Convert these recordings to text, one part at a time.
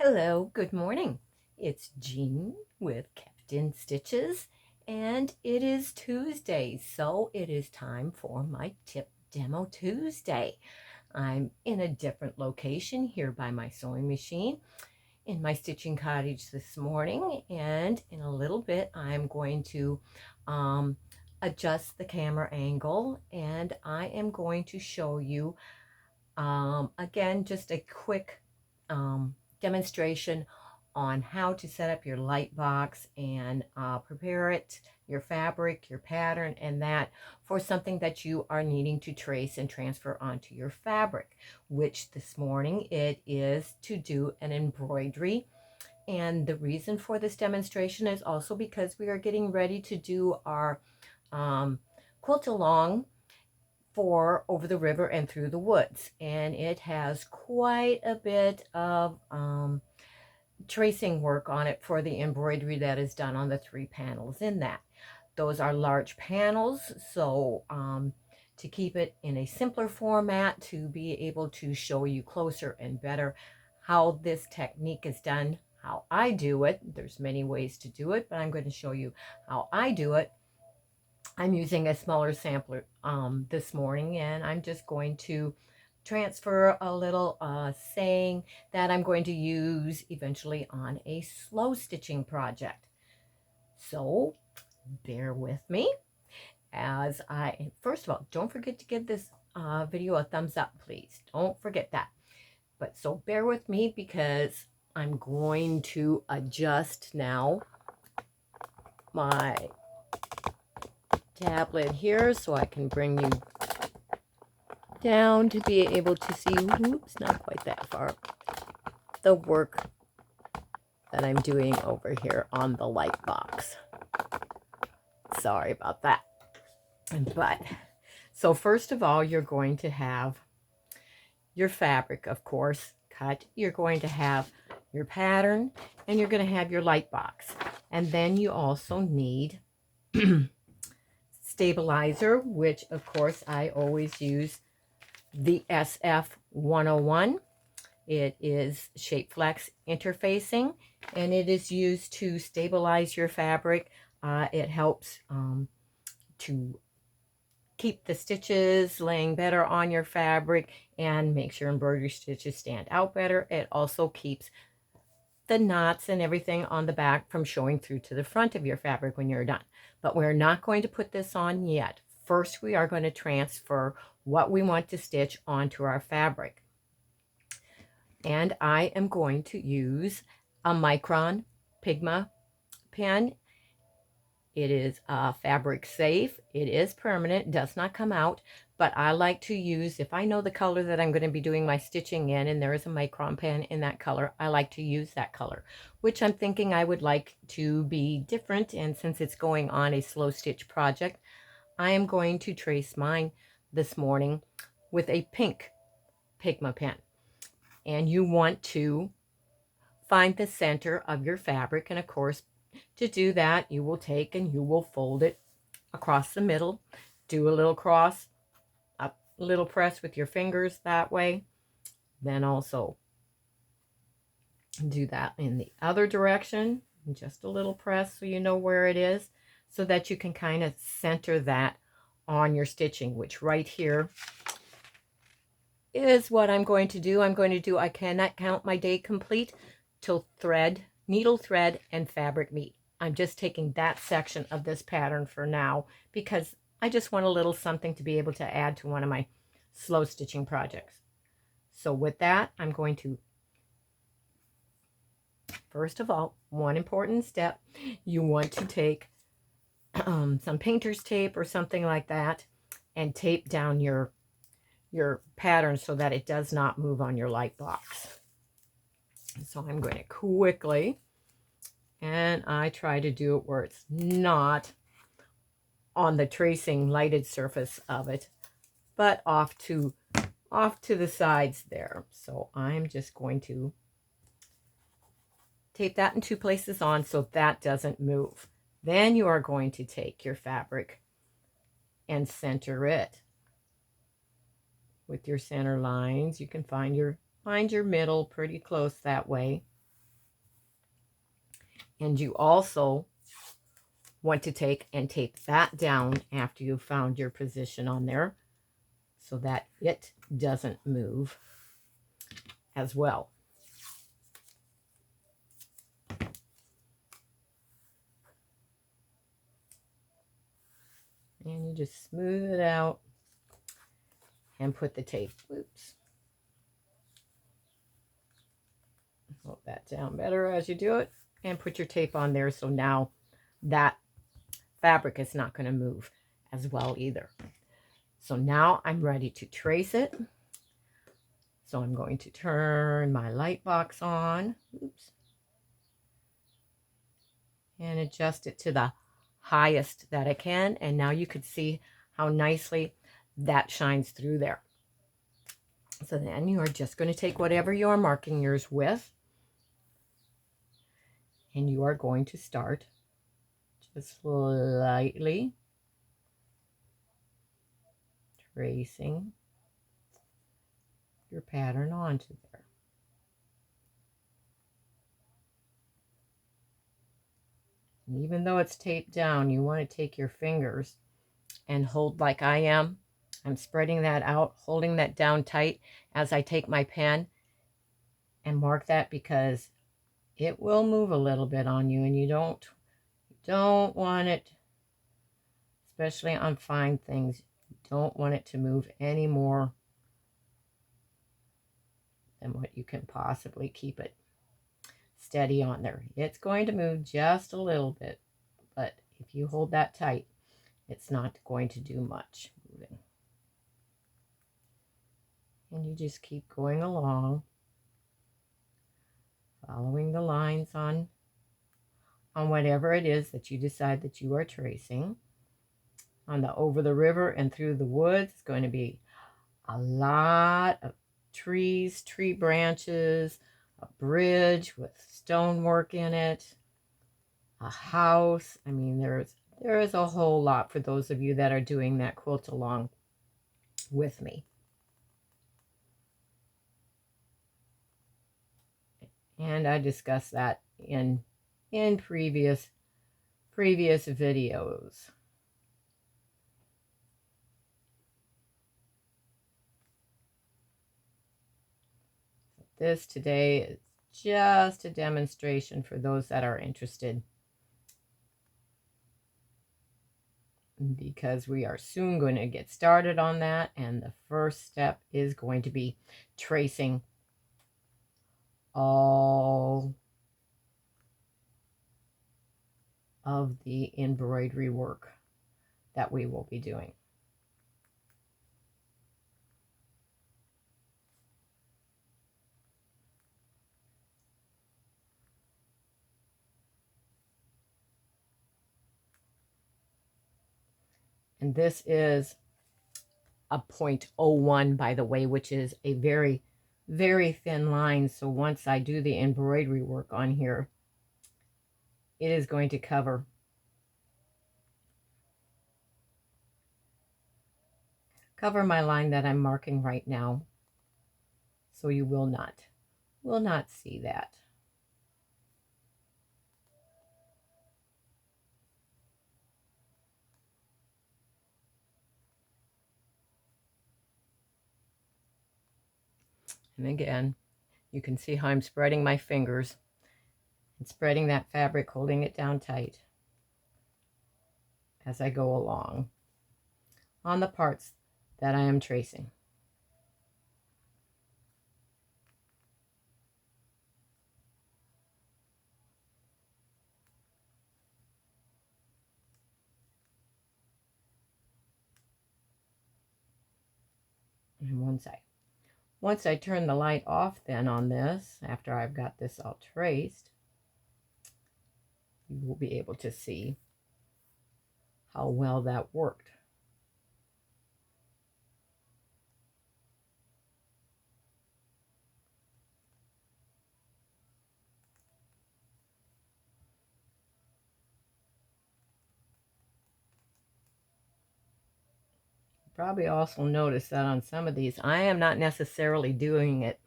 Hello, good morning. It's Jean with Captain Stitches, and it is Tuesday, so it is time for my Tip Demo Tuesday. I'm in a different location here by my sewing machine in my stitching cottage this morning, and in a little bit I'm going to um, adjust the camera angle, and I am going to show you again just a quick demonstration on how to set up your light box and prepare it, your fabric, your pattern, and that for something that you are needing to trace and transfer onto your fabric, which this morning it is to do an embroidery. And the reason for this demonstration is also because we are getting ready to do our quilt along for Over the River and Through the Woods, and it has quite a bit of tracing work on it for the embroidery that is done on the 3 panels in that. Those are large panels, so to keep it in a simpler format, to be able to show you closer and better how this technique is done, how I do it. There's many ways to do it, but I'm going to show you how I do it. I'm using a smaller sampler this morning, and I'm just going to transfer a little saying that I'm going to use eventually on a slow stitching project. So bear with me as first of all, don't forget to give this video a thumbs up, please. Don't forget that. But so bear with me because I'm going to adjust now my tablet here so I can bring you down to be able to see, oops, not quite that far, the work that I'm doing over here on the light box. Sorry about that. But so first of all, you're going to have your fabric, of course, cut. You're going to have your pattern, and you're going to have your light box. And then you also need stabilizer, which of course I always use the SF 101. It is shape flex interfacing, and it is used to stabilize your fabric. It helps to keep the stitches laying better on your fabric and makes your embroidery stitches stand out better. It also keeps the knots and everything on the back from showing through to the front of your fabric when you're done. But we're not going to put this on yet. First, we are going to transfer what we want to stitch onto our fabric. And I am going to use a Micron Pigma pen. It is fabric safe. It is permanent, does not come out, but I like to use, if I know the color that I'm going to be doing my stitching in, and there is a Micron pen in that color, I like to use that color, which I'm thinking I would like to be different. And since it's going on a slow stitch project, I am going to trace mine this morning with a pink Pigma pen. And you want to find the center of your fabric, and of course, to do that, you will take and you will fold it across the middle, do a little cross, a little press with your fingers that way, then also do that in the other direction, just a little press so you know where it is, so that you can kind of center that on your stitching, which right here is what I'm going to do. I cannot count my day complete till thread, needle thread, and fabric meet. I'm just taking that section of this pattern for now because I just want a little something to be able to add to one of my slow stitching projects. So with that, I'm going to, first of all, one important step, you want to take some painter's tape or something like that and tape down your pattern so that it does not move on your light box. So I'm going to quickly, and I try to do it where it's not on the tracing lighted surface of it, but off to the sides there. So I'm just going to tape that in 2 places on so that doesn't move. Then you are going to take your fabric and center it with your center lines. You can find your middle pretty close that way. And you also want to take and tape that down after you found your position on there so that it doesn't move as well. And you just smooth it out and put the tape. Oops. Hold that down better as you do it and put your tape on there so now that fabric is not going to move as well either. So now I'm ready to trace it. So I'm going to turn my light box on. Oops. And adjust it to the highest that I can. And now you could see how nicely that shines through there. So then you are just going to take whatever you're marking yours with. And you are going to start just lightly tracing your pattern onto there. And even though it's taped down, you want to take your fingers and hold like I am. I'm spreading that out, holding that down tight as I take my pen and mark that because it will move a little bit on you and you don't want it, especially on fine things, you don't want it to move any more than what you can possibly keep it steady on there. It's going to move just a little bit, but if you hold that tight, it's not going to do much moving. And you just keep going along, following the lines on whatever it is that you decide that you are tracing. On the over the river and through the woods, it's going to be a lot of trees, tree branches, a bridge with stonework in it, a house. I mean, there is a whole lot for those of you that are doing that quilt along with me. And I discussed that in previous videos. This today is just a demonstration for those that are interested, because we are soon going to get started on that, and the first step is going to be tracing all of the embroidery work that we will be doing. And this is a 0.01, by the way, which is a very, very thin line. So once I do the embroidery work on here, it is going to cover my line that I'm marking right now. So you will not see that. And again, you can see how I'm spreading my fingers and spreading that fabric, holding it down tight as I go along on the parts that I am tracing. And once I turn the light off then on this, after I've got this all traced, you will be able to see how well that worked. Probably also notice that on some of these, I am not necessarily doing it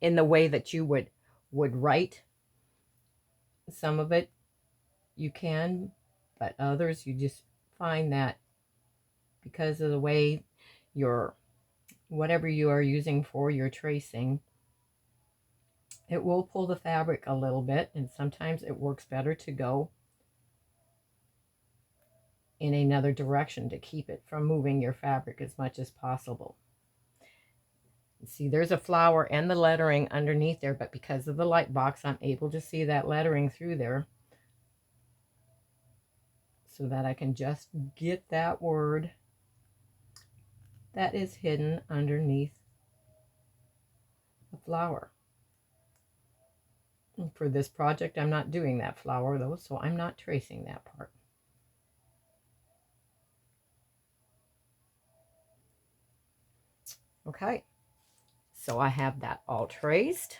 in the way that you would write some of it. you can, but others you just find that because of the way your whatever you are using for your tracing, it will pull the fabric a little bit, and sometimes it works better to go in another direction to keep it from moving your fabric as much as possible. See, there's a flower and the lettering underneath there, but because of the light box, I'm able to see that lettering through there so that I can just get that word that is hidden underneath the flower. And for this project, I'm not doing that flower though, so I'm not tracing that part. Okay, so I have that all traced.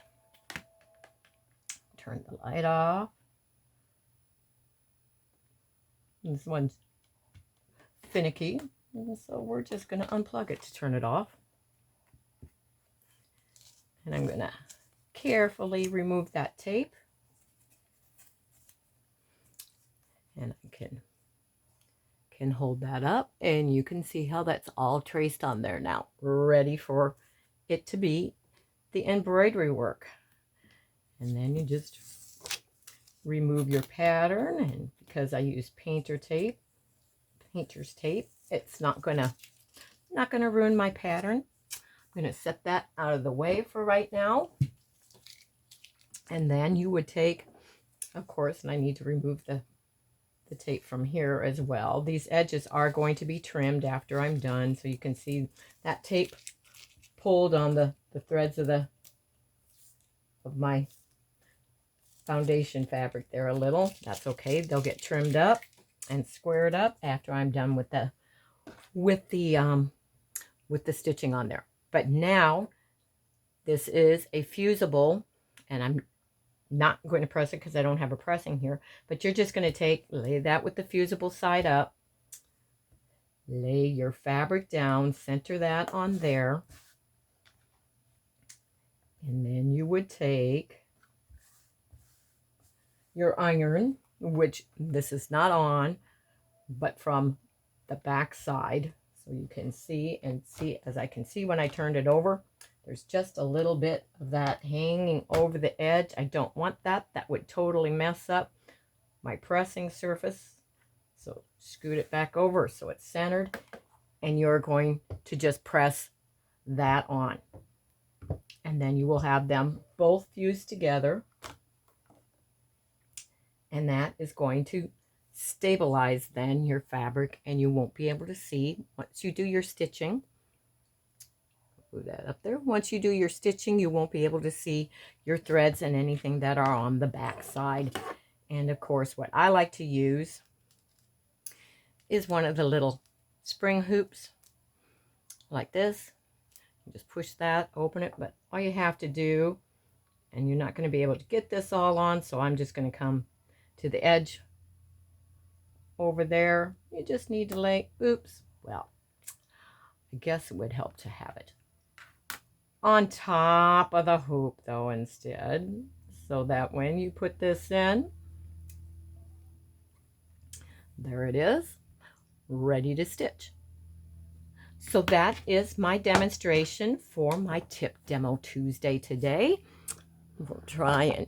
Turn the light off. This one's finicky, so we're just going to unplug it to turn it off. And I'm going to carefully remove that tape. And I can hold that up, and you can see how that's all traced on there now, ready for it to be the embroidery work. And then you just remove your pattern, and because I use painter's tape, it's not gonna ruin my pattern. I'm gonna set that out of the way for right now. And then you would take, of course, and I need to remove the tape from here as well. These edges are going to be trimmed after I'm done, so you can see that tape pulled on the threads of my foundation fabric there a little. That's okay. They'll get trimmed up and squared up after I'm done with the stitching on there. But now this is a fusible, and I'm not going to press it because I don't have a pressing here, but you're just going to lay that with the fusible side up, lay your fabric down, center that on there, and then you would take your iron, which this is not on, but from the back side, so you can see, as I can see when I turned it over, there's just a little bit of that hanging over the edge. I don't want that. That would totally mess up my pressing surface. So scoot it back over so it's centered, and you're going to just press that on. And then you will have them both fused together. And that is going to stabilize then your fabric, and you won't be able to see once you do your stitching. Move that up there. Once you do your stitching, you won't be able to see your threads and anything that are on the back side. And of course, what I like to use is one of the little spring hoops like this. You just push that, open it, but all you have to do, and you're not going to be able to get this all on, so I'm just going to come to the edge over there. You just need to lay, well, I guess it would help to have it on top of the hoop though instead, so that when you put this in, there it is, ready to stitch. So that is my demonstration for my Tip Demo Tuesday today. We'll try and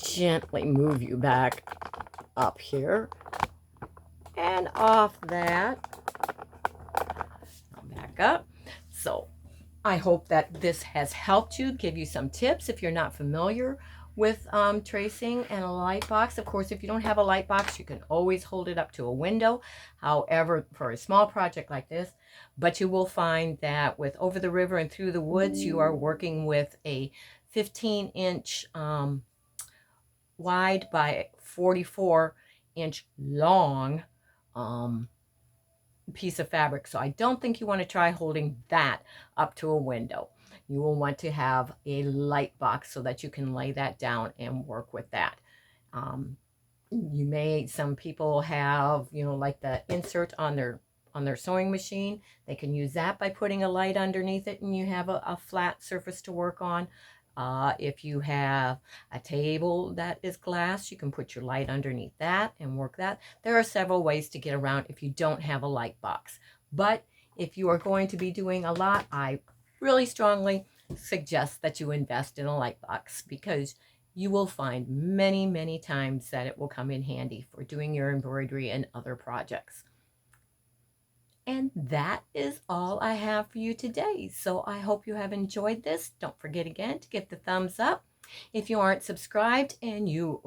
gently move you back up here and off that, back up. So I hope that this has helped you, give you some tips if you're not familiar with tracing and a light box. Of course, if you don't have a light box, you can always hold it up to a window. However, for a small project like this, but you will find that with Over the River and Through the Woods, you are working with a 15-inch wide by 44-inch long piece of fabric. So I don't think you want to try holding that up to a window. You will want to have a light box so that you can lay that down and work with that. Some people have, like the insert on their sewing machine. They can use that by putting a light underneath it, and you have a flat surface to work on. If you have a table that is glass, you can put your light underneath that and work that. There are several ways to get around if you don't have a light box. But if you are going to be doing a lot, I really strongly suggest that you invest in a light box, because you will find many, many times that it will come in handy for doing your embroidery and other projects. And that is all I have for you today. So I hope you have enjoyed this. Don't forget again to give the thumbs up. If you aren't subscribed and you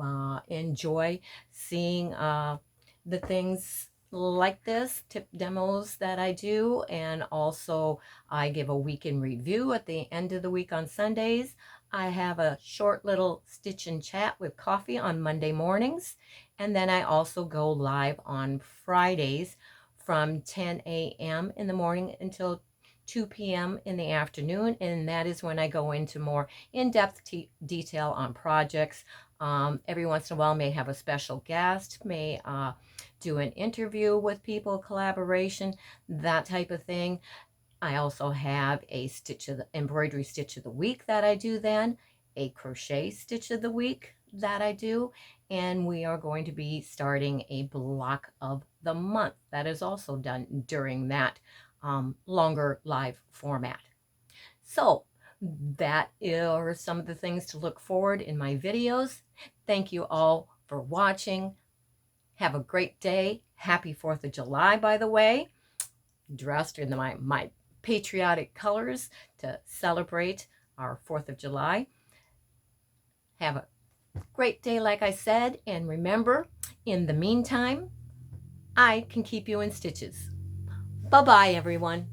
enjoy seeing the things like this, tip demos that I do, and also I give a week in review at the end of the week on Sundays. I have a short little stitch and chat with coffee on Monday mornings, and then I also go live on Fridays from 10 a.m. in the morning until 2 p.m. in the afternoon, and that is when I go into more in-depth detail on projects. Every once in a while may have a special guest, may do an interview with people, collaboration, that type of thing. I also have a embroidery stitch of the week that I do then, a crochet stitch of the week that I do, and we are going to be starting a block of the month that is also done during that longer live format. So that are some of the things to look forward in my videos. Thank you all for watching. Have a great day. Happy 4th of July, by the way. Dressed in my patriotic colors to celebrate our 4th of July. Have a great day, like I said, and remember, in the meantime, I can keep you in stitches. Bye-bye, everyone.